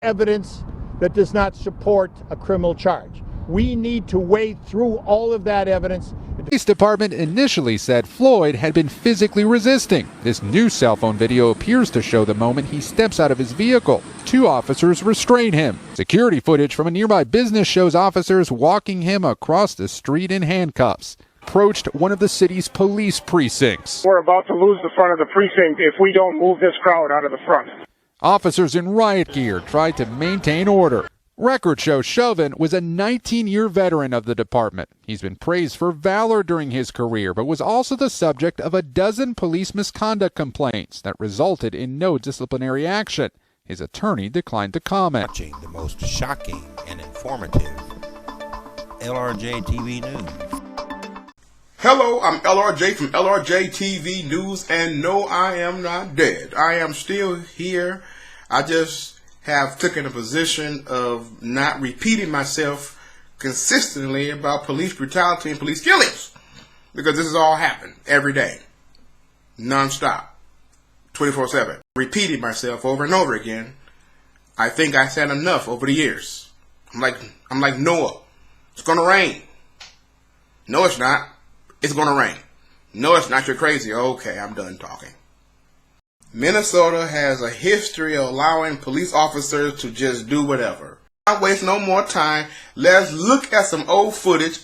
evidence that does not support a criminal charge. We need to wade through all of that evidence. The police department initially said Floyd had been physically resisting. This new cell phone video appears to show the moment he steps out of his vehicle. Two officers restrain him. Security footage from a nearby business shows officers walking him across the street in handcuffs. Approached one of the city's police precincts. We're about to lose the front of the precinct if we don't move this crowd out of the front. Officers in riot gear tried to maintain order. Records show Chauvin was a 19-year veteran of the department. He's been praised for valor during his career, but was also the subject of a dozen police misconduct complaints that resulted in no disciplinary action. His attorney declined to comment. Watching the most shocking and informative LRJTV News. Hello, I'm LRJ from LRJTV News, and no, I am not dead. I am still here. I just have taken a position of not repeating myself consistently about police brutality and police killings, because this has all happened every day, non-stop, 24/7. Repeating myself over and over again. I think I said enough over the years. I'm like Noah. It's gonna rain. No, it's not. It's gonna rain. No, it's not. You're crazy. Okay, I'm done talking. Minnesota has a history of allowing police officers to just do whatever. Not waste no more time. Let's look at some old footage.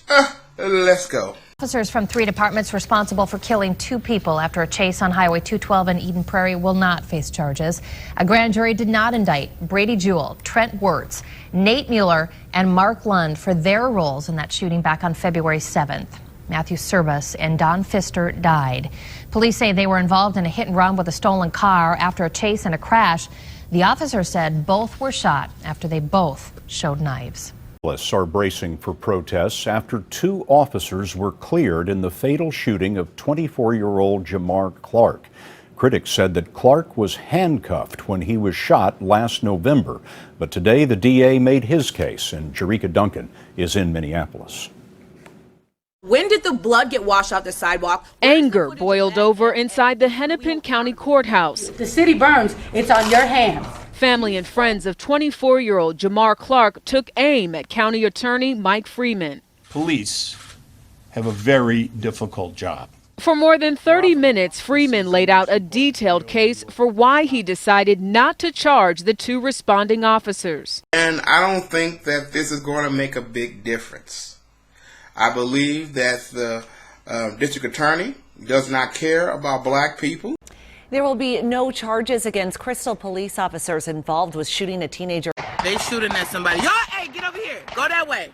Let's go. Officers from 3 departments responsible for killing 2 people after a chase on Highway 212 in Eden Prairie will not face charges. A grand jury did not indict Brady Jewell, Trent Wirtz, Nate Mueller, and Mark Lund for their roles in that shooting back on February 7th. Matthew Serbus and Don Pfister died. Police say they were involved in a hit and run with a stolen car after a chase and a crash. The officer said both were shot after they both showed knives. Police are bracing for protests after 2 officers were cleared in the fatal shooting of 24-year-old Jamar Clark. Critics said that Clark was handcuffed when he was shot last November. But today the DA made his case, and Jerika Duncan is in Minneapolis. When did the blood get washed off the sidewalk? Anger boiled over inside the Hennepin County Courthouse. The city burns, it's on your hands. Family and friends of 24-year-old Jamar Clark took aim at County Attorney Mike Freeman. Police have a very difficult job. For more than 30 minutes, Freeman laid out a detailed case for why he decided not to charge the 2 responding officers. And I don't think that this is going to make a big difference. I believe that the district attorney does not care about black people. There will be no charges against Crystal police officers involved with shooting a teenager. They shooting at somebody. Yo, hey, get over here. Go that way.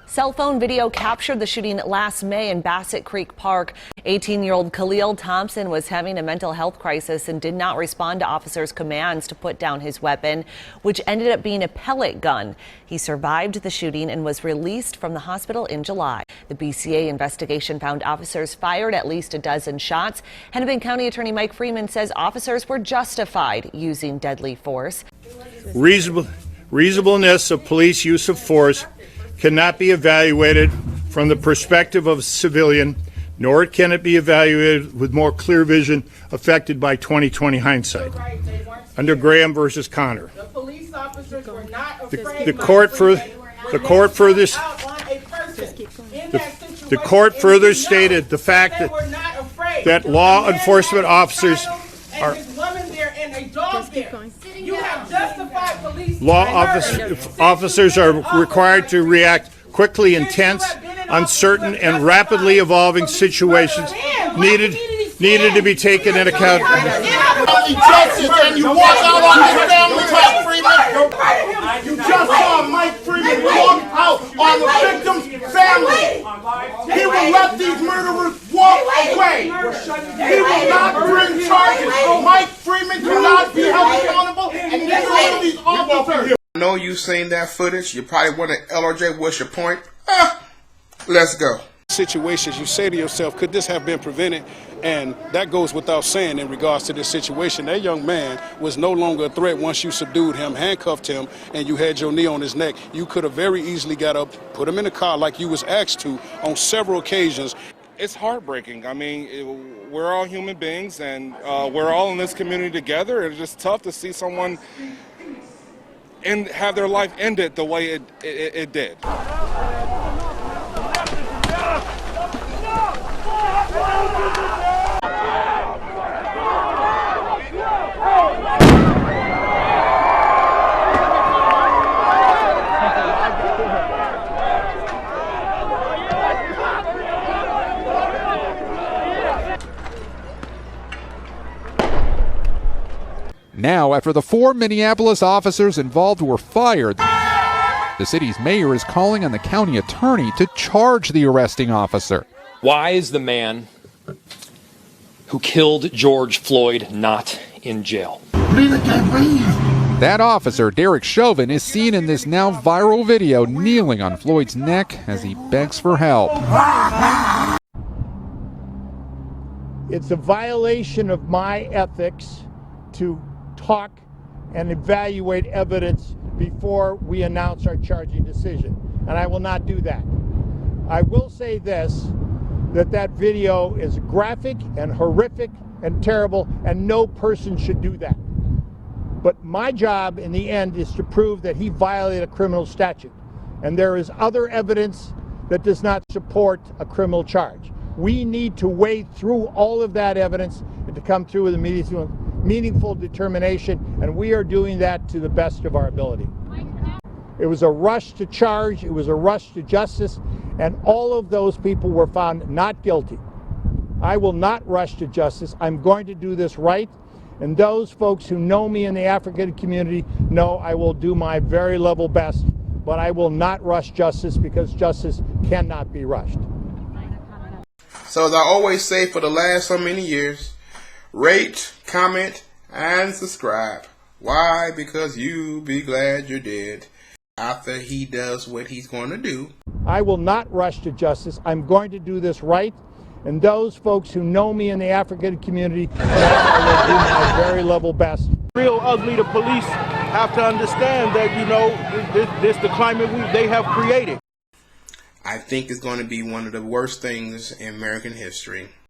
Cell phone video captured the shooting last May in Bassett Creek Park. 18-year-old Khalil Thompson was having a mental health crisis and did not respond to officers' commands to put down his weapon, which ended up being a pellet gun. He survived the shooting and was released from the hospital in July. The BCA investigation found officers fired at least a dozen shots. Hennepin County Attorney Mike Freeman says officers were justified using deadly force. Reasonableness of police use of force cannot be evaluated from the perspective of a civilian, nor can it be evaluated with more clear vision affected by 20/20 hindsight. Under Graham versus Connor, The police officers were not afraid. the court further stated the fact that law enforcement officers are officers are required to react quickly in tense, uncertain, and rapidly evolving situations needed to be taken into account. And you walk out on this family, Mike Freeman. You just saw Mike Freeman walk out on the victim's family. He will let these murderers walk away. He will not bring charges. Mike Freeman cannot be held accountable, and neither one of these officers. I know you've seen that footage. You probably wonder, LRJ, what's your point? Let's go. Situations, you say to yourself, could this have been prevented? And that goes without saying in regards to this situation. That young man was no longer a threat once you subdued him, handcuffed him, and you had your knee on his neck. You could have very easily got up, put him in the car like you was asked to on several occasions. it's heartbreaking. I mean, we're all human beings, and we're all in this community together. It's just tough to see someone and have their life ended the way it did. Now, after the 4 Minneapolis officers involved were fired, the city's mayor is calling on the county attorney to charge the arresting officer. Why is the man who killed George Floyd not in jail? That officer, Derek Chauvin, is seen in this now viral video kneeling on Floyd's neck as he begs for help. It's a violation of my ethics to talk and evaluate evidence before we announce our charging decision, and I will not do that. I will say this, that video is graphic and horrific and terrible, and no person should do that. But my job in the end is to prove that he violated a criminal statute, and there is other evidence that does not support a criminal charge. We need to wade through all of that evidence and to come through with a meaningful determination, and we are doing that to the best of our ability. It was a rush to charge, it was a rush to justice, and all of those people were found not guilty. I will not rush to justice. I'm going to do this right, and those folks who know me in the African community know I will do my very level best, but I will not rush justice because justice cannot be rushed. So as I always say for the last so many years, rate, comment, and subscribe. Why? Because you be glad you did after he does what he's going to do. I will not rush to justice. I'm going to do this right, and those folks who know me in the African community know I will do my very level best. Real ugly, the police have to understand that, you know, this the climate they have created. I think it's going to be one of the worst things in American history.